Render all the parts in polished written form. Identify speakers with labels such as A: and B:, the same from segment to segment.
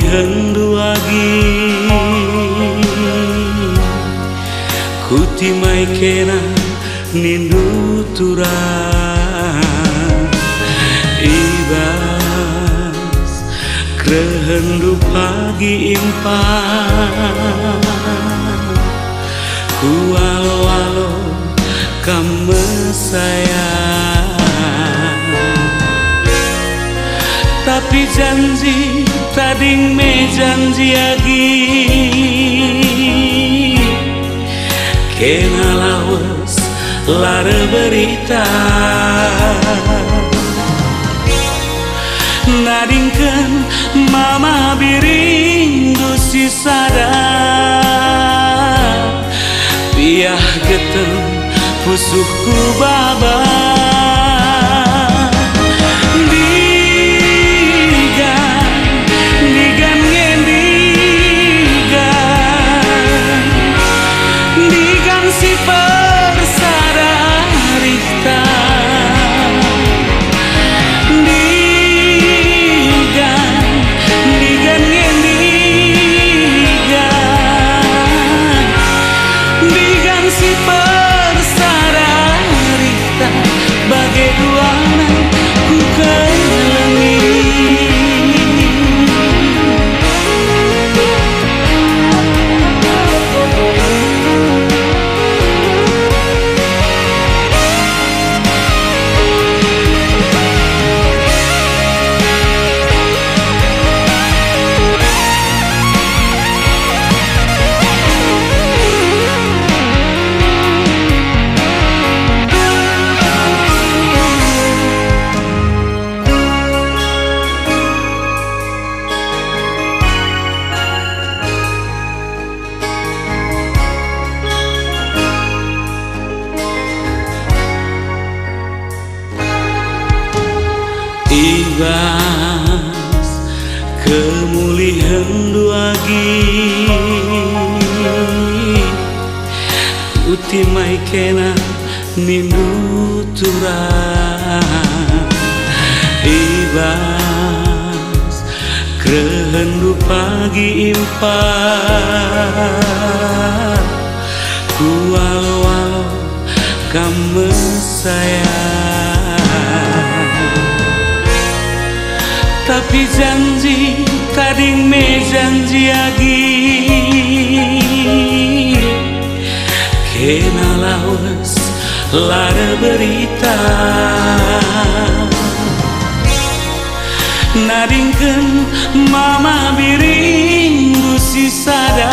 A: hendu agi kuti mai kena nindu turang ibas krehendu pagi impan ku alo-alo kamu sayang tapi janji tading me janji agi kena lawas lara berita nadingkan mama biring dusi sadar piah getem pusuhku baba si persada rita digan si persada rita bagai duana ku kelengi ibas kemulihan duagi uti mai kena nindu turang ibas krehendu pagi impan ku alo-alo kamu sayang tapi janji tading me janji agi kena lawas lara berita nadingkan mama biring dusi sadar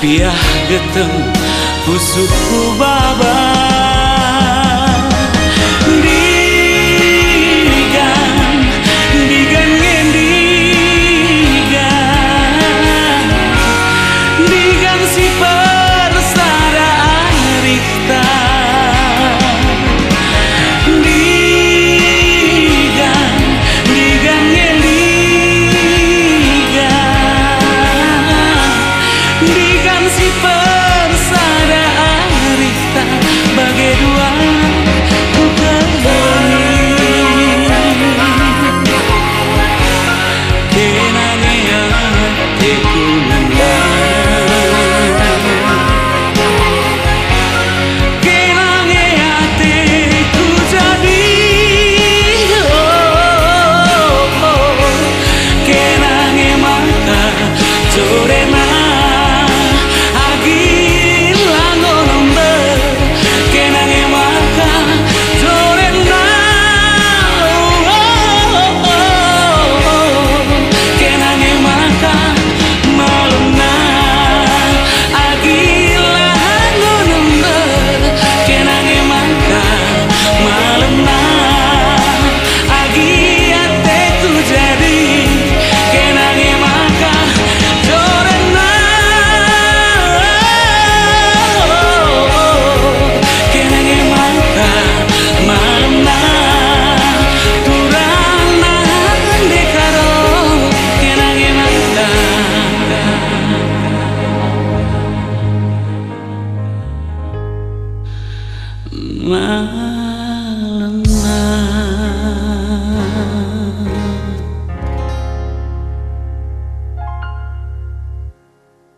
A: piah getem pusuhku baba si persada rita bagai dua ku kelengi kenangan hatiku kenangan hatiku jadi kenangan mata jorena
B: Ma